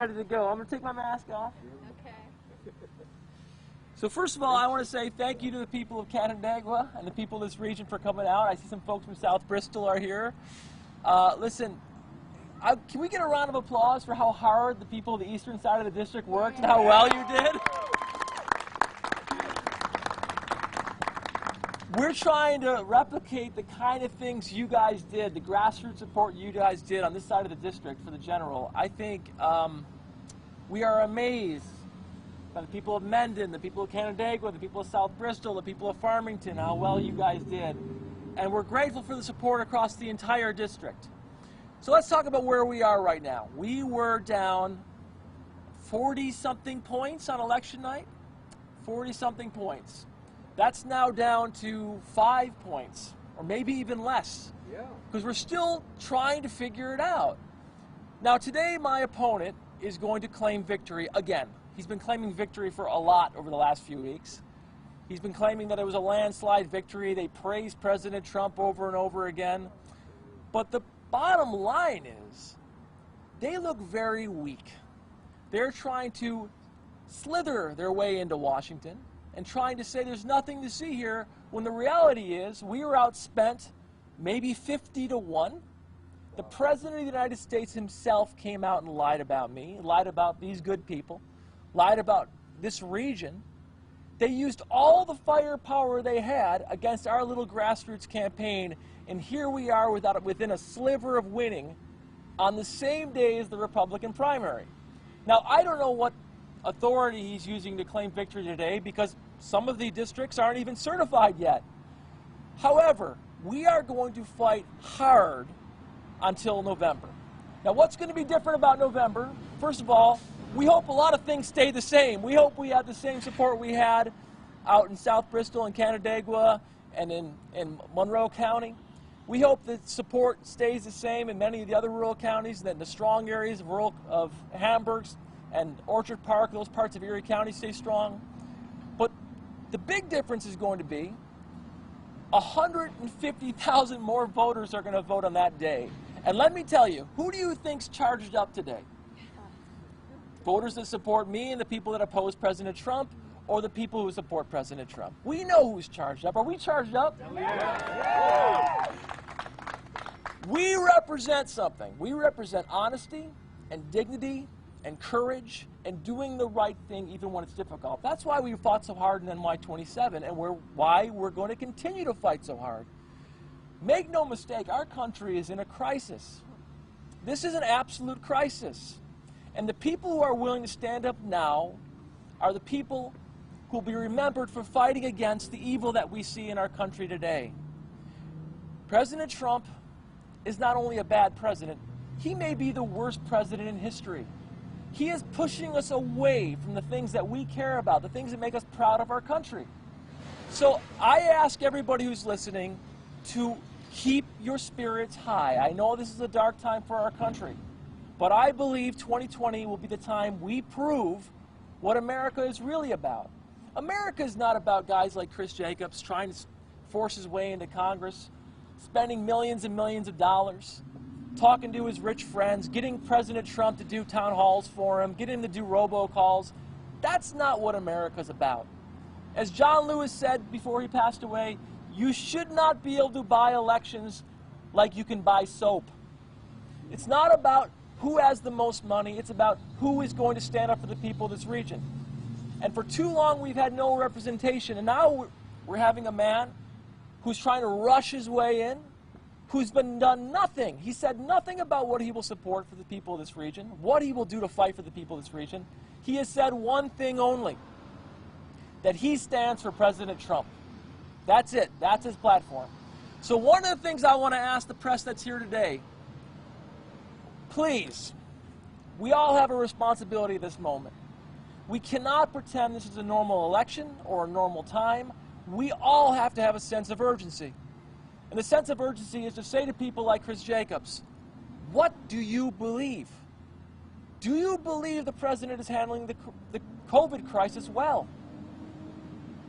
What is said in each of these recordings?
Ready to go. I'm going to take my mask off. Okay. So first of all, I want to say thank you to the people of Canandaigua and the people of this region for coming out. I see some folks from South Bristol are here. Listen, can we get a round of applause for how hard the people of the eastern side of the district worked and how well you did? We're trying to replicate the kind of things you guys did, the grassroots support you guys did on this side of the district for the general. I think we are amazed by the people of Mendon, the people of Canandaigua, the people of South Bristol, the people of Farmington, how well you guys did. And we're grateful for the support across the entire district. So let's talk about where we are right now. We were down 40-something points on election night. 40-something points. That's now down to 5 points, or maybe even less, because we're still trying to figure it out. Now today my opponent is going to claim victory again. He's been claiming victory for a lot over the last few weeks. He's been claiming that it was a landslide victory. They praised President Trump over and over again. But the bottom line is, they look very weak. They're trying to slither their way into Washington and trying to say there's nothing to see here, when the reality is we were outspent maybe 50-1. The President of the United States himself came out and lied about me, lied about these good people, lied about this region. They used all the firepower they had against our little grassroots campaign, and here we are within a sliver of winning on the same day as the Republican primary. Now, I don't know what authority he's using to claim victory today, because some of the districts aren't even certified yet. However, we are going to fight hard until November. Now, what's going to be different about November? First of all, we hope a lot of things stay the same. We hope we have the same support we had out in South Bristol and Canandaigua and in Monroe County. We hope that support stays the same in many of the other rural counties, that in the strong areas of Hamburg and Orchard Park, those parts of Erie County, stay strong. But the big difference is going to be 150,000 more voters are going to vote on that day. And let me tell you, who do you think's charged up today? Voters that support me and the people that oppose President Trump, or the people who support President Trump? We know who's charged up. Are we charged up? Yeah. We represent something. We represent honesty and dignity and courage and doing the right thing even when it's difficult. That's why we fought so hard in NY-27, and why we're going to continue to fight so hard. Make no mistake, our country is in a crisis. This is an absolute crisis. And the people who are willing to stand up now are the people who will be remembered for fighting against the evil that we see in our country today. President Trump is not only a bad president, he may be the worst president in history. He is pushing us away from the things that we care about, the things that make us proud of our country. So I ask everybody who's listening to keep your spirits high. I know this is a dark time for our country, but I believe 2020 will be the time we prove what America is really about. America is not about guys like Chris Jacobs trying to force his way into Congress, spending millions and millions of dollars, talking to his rich friends, getting President Trump to do town halls for him, getting him to do robocalls. That's not what America's about. As John Lewis said before he passed away, you should not be able to buy elections like you can buy soap. It's not about who has the most money, it's about who is going to stand up for the people of this region. And for too long we've had no representation, and now we're having a man who's trying to rush his way in, who's done nothing. He said nothing about what he will support for the people of this region, what he will do to fight for the people of this region. He has said one thing only, that he stands for President Trump. That's it. That's his platform. So one of the things I want to ask the press that's here today, please, we all have a responsibility at this moment. We cannot pretend this is a normal election or a normal time. We all have to have a sense of urgency. And the sense of urgency is to say to people like Chris Jacobs, what do you believe? Do you believe the president is handling the COVID crisis well?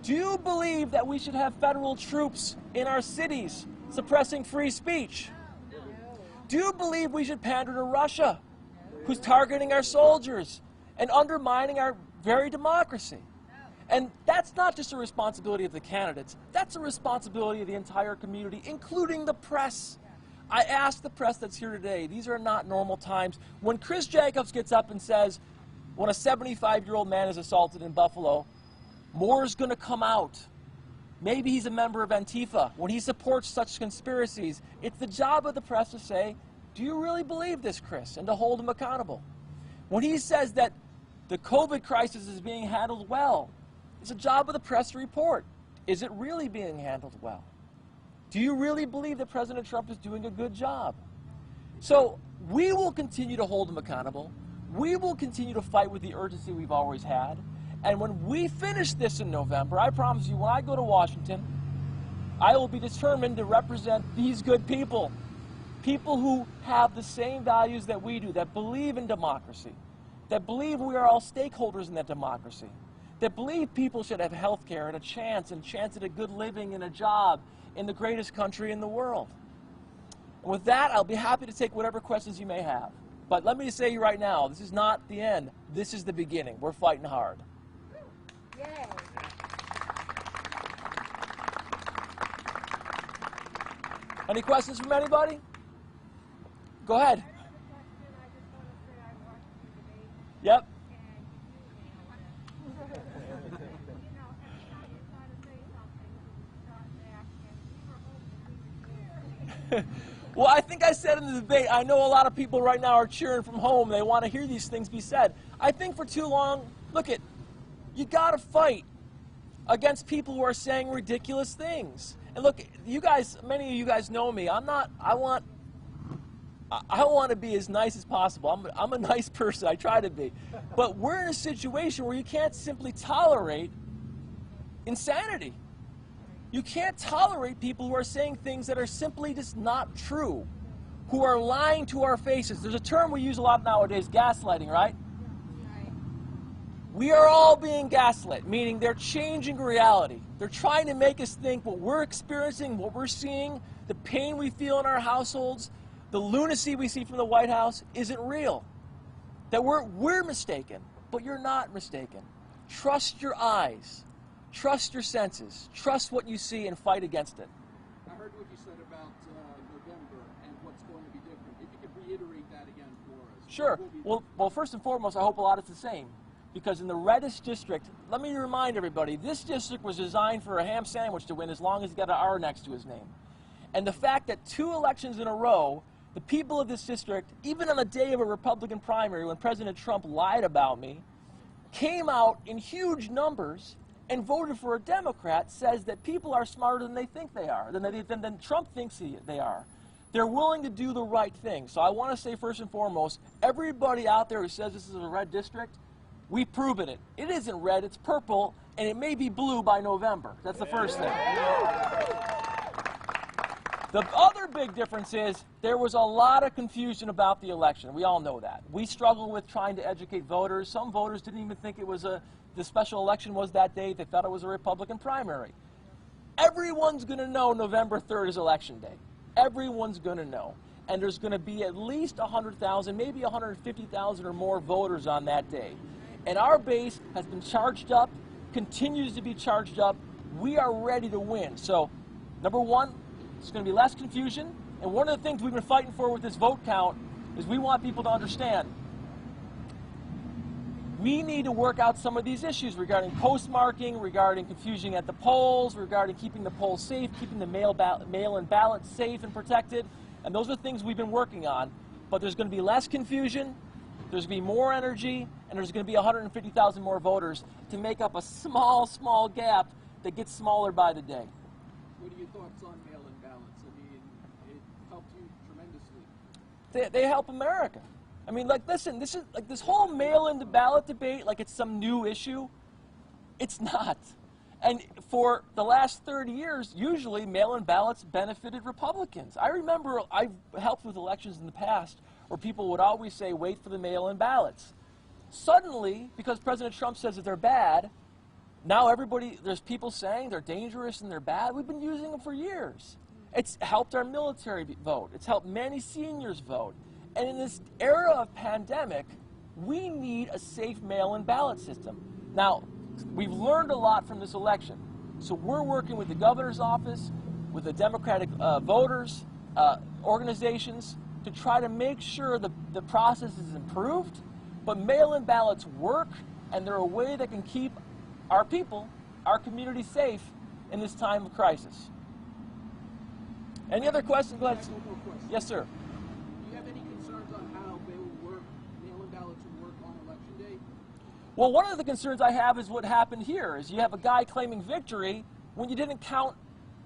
Do you believe that we should have federal troops in our cities suppressing free speech? Do you believe we should pander to Russia, who's targeting our soldiers and undermining our very democracy. And that's not just a responsibility of the candidates. That's a responsibility of the entire community, including the press. I ask the press that's here today, these are not normal times. When Chris Jacobs gets up and says, when a 75-year-old man is assaulted in Buffalo, more is going to come out. Maybe he's a member of Antifa. When he supports such conspiracies, it's the job of the press to say, do you really believe this, Chris? And to hold him accountable. When he says that the COVID crisis is being handled well, it's a job of the press to report. Is it really being handled well? Do you really believe that President Trump is doing a good job? So we will continue to hold him accountable. We will continue to fight with the urgency we've always had. And when we finish this in November, I promise you, when I go to Washington, I will be determined to represent these good people. People who have the same values that we do, that believe in democracy, that believe we are all stakeholders in that democracy, that believe people should have health care and a chance at a good living and a job in the greatest country in the world. And with that, I'll be happy to take whatever questions you may have. But let me say right now, this is not the end. This is the beginning. We're fighting hard. Yay. Any questions from anybody? Go ahead. Yep. Well, I think I said in the debate, I know a lot of people right now are cheering from home. They want to hear these things be said. I think for too long, look it, you got to fight against people who are saying ridiculous things. And look, you guys, many of you guys know me. I want to be as nice as possible. I'm a nice person. I try to be. But we're in a situation where you can't simply tolerate insanity. You can't tolerate people who are saying things that are simply just not true, who are lying to our faces. There's a term we use a lot nowadays, gaslighting, right? We are all being gaslit, meaning they're changing reality. They're trying to make us think what we're experiencing, what we're seeing, the pain we feel in our households, the lunacy we see from the White House isn't real. That we're mistaken, but you're not mistaken. Trust your eyes. Trust your senses. Trust what you see and fight against it. I heard what you said about November and what's going to be different. If you could reiterate that again for us. Sure. Well, first and foremost, I hope a lot is the same. Because in the reddest district, let me remind everybody, this district was designed for a ham sandwich to win as long as he got an R next to his name. And the fact that 2 elections in a row, the people of this district, even on the day of a Republican primary when President Trump lied about me, came out in huge numbers and voted for a Democrat, says that people are smarter than they think they are, than Trump thinks they are. They're willing to do the right thing. So I want to say first and foremost, everybody out there who says this is a red district, we've proven it. It isn't red, it's purple, and it may be blue by November. That's the first thing. The other big difference is there was a lot of confusion about the election. We all know that. We struggle with trying to educate voters. Some voters didn't even think it was the special election was that day. They thought it was a Republican primary. Everyone's going to know November 3rd is election day. Everyone's going to know. And there's going to be at least 100,000, maybe 150,000 or more voters on that day. And our base has been charged up, continues to be charged up. We are ready to win. So, number one, there's going to be less confusion. And one of the things we've been fighting for with this vote count is we want people to understand we need to work out some of these issues regarding postmarking, regarding confusion at the polls, regarding keeping the polls safe, keeping the mail-in ballots safe and protected. And those are things we've been working on. But there's going to be less confusion, there's going to be more energy, and there's going to be 150,000 more voters to make up a small gap that gets smaller by the day. What are your thoughts on mail-in ballots? I mean, it helped you tremendously. They help America. I mean, like, listen, this is like this whole mail-in ballot debate, like it's some new issue. It's not. And for the last 30 years, usually mail-in ballots benefited Republicans. I remember I've helped with elections in the past where people would always say, wait for the mail-in ballots. Suddenly, because President Trump says that they're bad, now there's people saying they're dangerous and they're bad. We've been using them for years. It's helped our military vote. It's helped many seniors vote. And in this era of pandemic, we need a safe mail-in ballot system. Now, we've learned a lot from this election. So we're working with the governor's office, with the Democratic voters, organizations, to try to make sure the process is improved, but mail-in ballots work, and they're a way that can keep our people, our community safe in this time of crisis. Any other questions? Go ahead. Yes, sir. Do you have any concerns on how mail-in ballots will work on Election Day? Well, one of the concerns I have is what happened here, is you have a guy claiming victory when you didn't count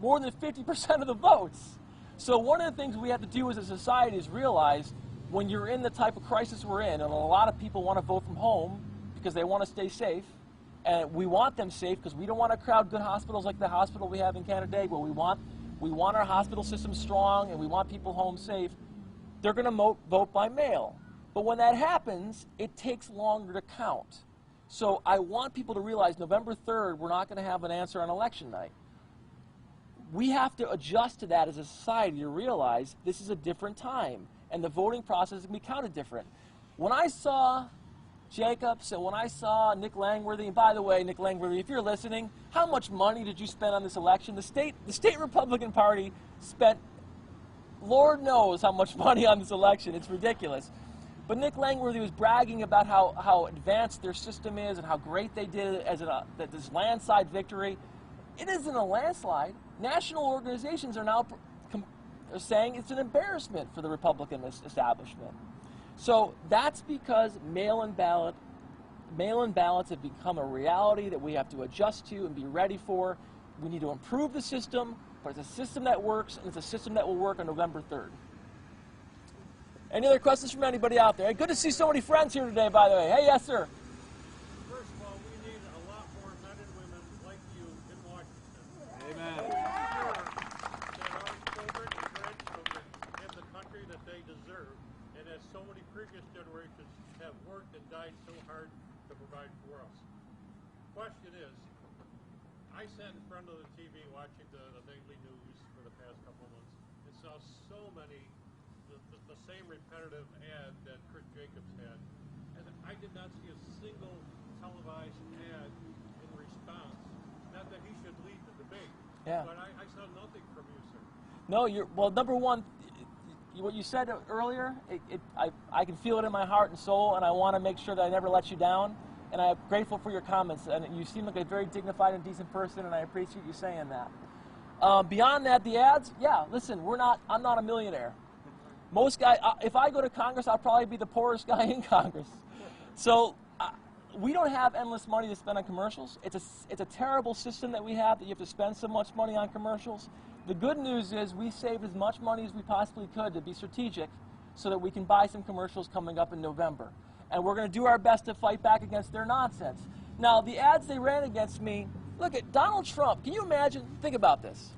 more than 50% of the votes. So one of the things we have to do as a society is realize when you're in the type of crisis we're in, and a lot of people want to vote from home because they want to stay safe, and we want them safe because we don't want to crowd good hospitals like the hospital we have in Canandaigua. We want our hospital system strong, and we want people home safe. They're going to vote by mail. But when that happens, it takes longer to count. So I want people to realize November 3rd, we're not going to have an answer on election night. We have to adjust to that as a society to realize this is a different time, and the voting process is going to be counted different. When I saw Jacobs and when I saw Nick Langworthy, and by the way, Nick Langworthy, if you're listening, how much money did you spend on this election? The state Republican Party spent, Lord knows how much money on this election. It's ridiculous. But Nick Langworthy was bragging about how advanced their system is and how great they did as this landslide victory. It isn't a landslide. National organizations are now saying it's an embarrassment for the Republican establishment. So that's because mail-in ballots have become a reality that we have to adjust to and be ready for. We need to improve the system, but it's a system that works, and it's a system that will work on November 3rd. Any other questions from anybody out there? Hey, good to see so many friends here today, by the way. Hey, yes, sir. First of all, we need a lot more men and women like you in Washington. Amen. That our children and grandchildren have the country that they deserve, and as so many previous generations have worked and died so hard to provide for us. Question is, I sat in front of the TV watching the nightly news for the past couple of months and saw so many the same repetitive ad that Kurt Jacobs had, and I did not see a single televised ad in response. Not that he should lead the debate, but I saw nothing from you, sir. No, well, number one, what you said earlier, I can feel it in my heart and soul, and I want to make sure that I never let you down, and I'm grateful for your comments, and you seem like a very dignified and decent person, and I appreciate you saying that. Beyond that, the ads, yeah, listen, I'm not a millionaire. Most guys, if I go to Congress, I'll probably be the poorest guy in Congress. So we don't have endless money to spend on commercials. It's a terrible system that we have, that you have to spend so much money on commercials. The good news is we saved as much money as we possibly could to be strategic so that we can buy some commercials coming up in November. And we're going to do our best to fight back against their nonsense. Now, the ads they ran against me, look at Donald Trump. Can you imagine? Think about this.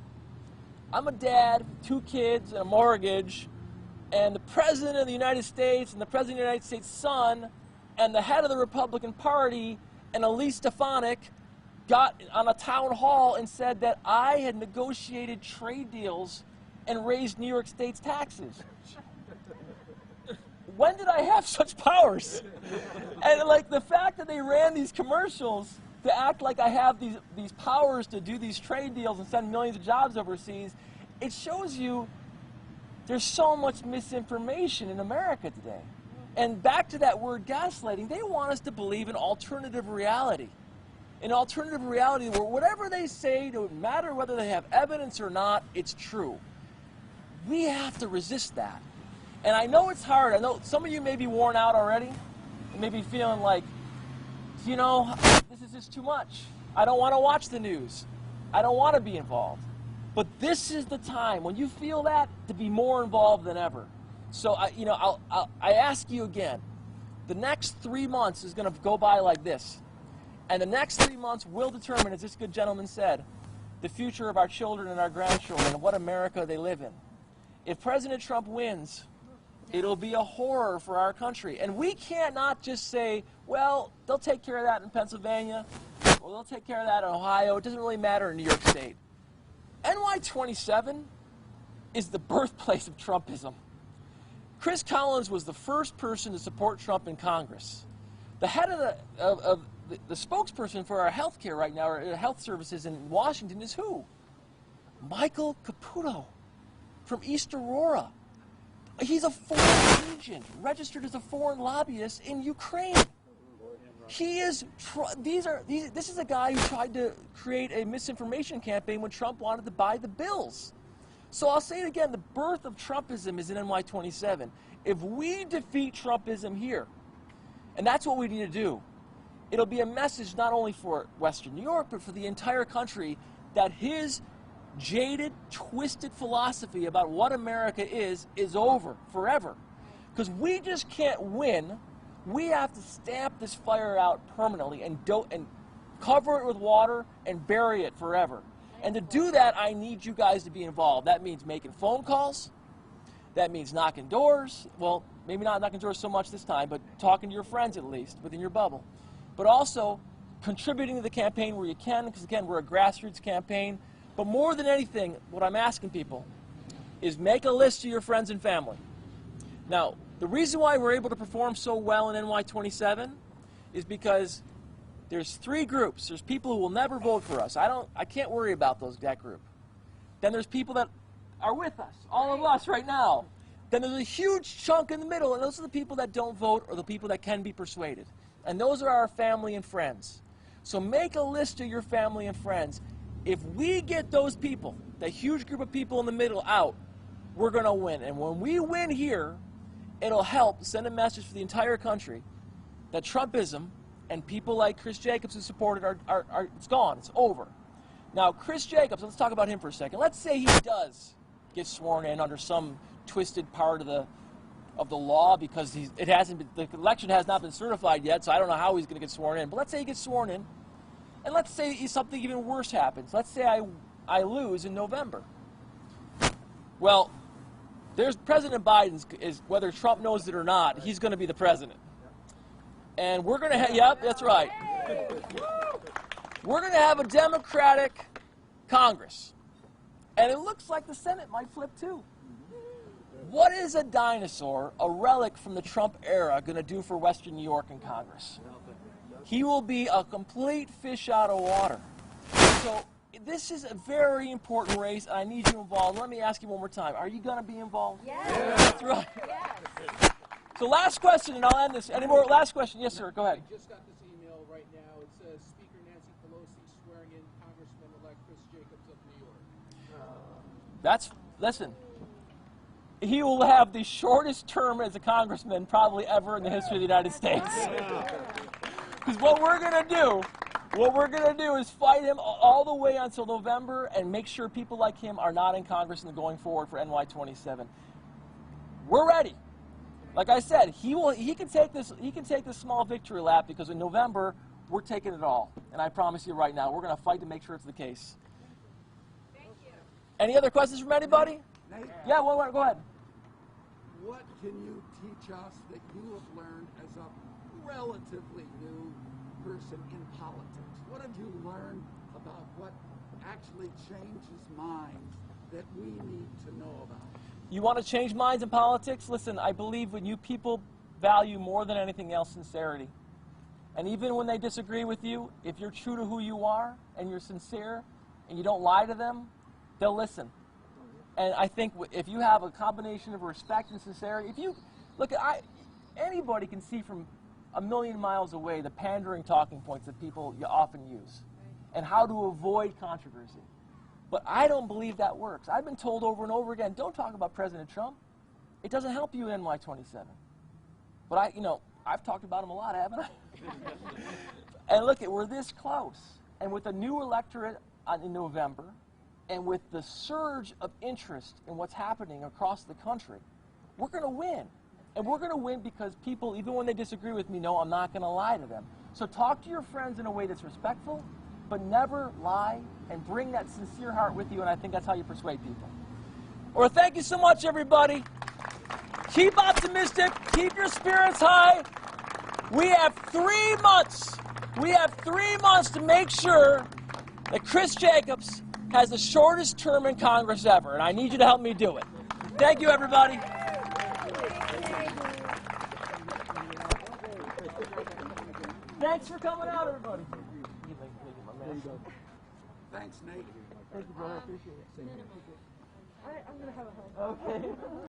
I'm a dad, 2 kids, and a mortgage. And the President of the United States and the President of the United States' son and the head of the Republican Party and Elise Stefanik got on a town hall and said that I had negotiated trade deals and raised New York State's taxes. When did I have such powers? And like the fact that they ran these commercials to act like I have these powers to do these trade deals and send millions of jobs overseas, it shows you there's so much misinformation in America today. And back to that word gaslighting, they want us to believe in alternative reality. An alternative reality where whatever they say, no matter whether they have evidence or not, it's true. We have to resist that. And I know it's hard. I know some of you may be worn out already. And maybe feeling like, you know, this is just too much. I don't want to watch the news. I don't want to be involved. But this is the time, when you feel that, to be more involved than ever. So, I ask you again, the next 3 months is going to go by like this. And the next 3 months will determine, as this good gentleman said, the future of our children and our grandchildren and what America they live in. If President Trump wins, it'll be a horror for our country. And we can't not just say, well, they'll take care of that in Pennsylvania, or they'll take care of that in Ohio. It doesn't really matter in New York State. NY-27 is the birthplace of Trumpism. Chris Collins was the first person to support Trump in Congress. The head of the spokesperson for our health care right now, our health services in Washington, is who? Michael Caputo from East Aurora. He's a foreign agent, registered as a foreign lobbyist in Ukraine. He is. This is a guy who tried to create a misinformation campaign when Trump wanted to buy the bills. So I'll say it again: the birth of Trumpism is in NY-27. If we defeat Trumpism here, and that's what we need to do, it'll be a message not only for Western New York, but for the entire country that his jaded, twisted philosophy about what America is over forever. Because we just can't win. We have to stamp this fire out permanently and cover it with water and bury it forever. And to do that, I need you guys to be involved. That means making phone calls. That means knocking doors. Well, maybe not knocking doors so much this time, but talking to your friends at least within your bubble. But also contributing to the campaign where you can, because again, we're a grassroots campaign. But more than anything, what I'm asking people is make a list of your friends and family. Now, the reason why we're able to perform so well in NY-27 is because there's three groups. There's people who will never vote for us. I can't worry about that group. Then there's people that are with us, all of us right now. Then there's a huge chunk in the middle, and those are the people that don't vote or the people that can be persuaded. And those are our family and friends. So make a list of your family and friends. If we get those people, that huge group of people in the middle out, we're going to win. And when we win here, it'll help send a message for the entire country that Trumpism and people like Chris Jacobs who supported it's gone, it's over. Now, Chris Jacobs, let's talk about him for a second. Let's say he does get sworn in under some twisted part of the law because the election has not been certified yet, so I don't know how he's going to get sworn in. But let's say he gets sworn in. And let's say something even worse happens. Let's say I lose in November. Well, there's President Biden's, whether Trump knows it or not, he's going to be the president. And we're going to have, yep, that's right. We're going to have a Democratic Congress. And it looks like the Senate might flip too. What is a dinosaur, a relic from the Trump era, going to do for Western New York and Congress? He will be a complete fish out of water. So this is a very important race, and I need you involved. Let me ask you one more time. Are you going to be involved? Yes. That's right. Yes. So last question, and I'll end this. Any more? Last question. Yes, sir. Go ahead. I just got this email right now. It says, Speaker Nancy Pelosi swearing in Congressman-elect Chris Jacobs of New York. Listen, he will have the shortest term as a congressman probably ever in the history of the United States. Because what we're going to do is fight him all the way until November and make sure people like him are not in Congress and going forward for NY-27. We're ready. Like I said, he can take this small victory lap because in November we're taking it all. And I promise you right now, we're going to fight to make sure it's the case. Thank you. Any other questions from anybody? Nate, Yeah, well, go ahead. what can you teach us that you have learned as a relatively new person in politics? What have you learned about what actually changes minds that we need to know about? You want to change minds in politics? Listen, I believe when you people value more than anything else sincerity. And even when they disagree with you, if you're true to who you are and you're sincere and you don't lie to them, they'll listen. And I think if you have a combination of respect and sincerity, anybody can see from a million miles away the pandering talking points that people often use and how to avoid controversy. But I don't believe that works. I've been told over and over again, don't talk about President Trump. It doesn't help you in NY-27. But I've talked about him a lot, haven't I? And look, we're this close. And with a new electorate in November, and with the surge of interest in what's happening across the country, we're going to win. And we're going to win because people, even when they disagree with me, know I'm not going to lie to them. So talk to your friends in a way that's respectful, but never lie, and bring that sincere heart with you, and I think that's how you persuade people. Well, thank you so much, everybody. Keep optimistic. Keep your spirits high. We have 3 months. We have 3 months to make sure that Chris Jacobs has the shortest term in Congress ever, and I need you to help me do it. Thank you, everybody. Thanks for coming out, everybody. There you go. Thanks, Nate. Thank you, brother. I appreciate it. I'm going to have a hug. Okay.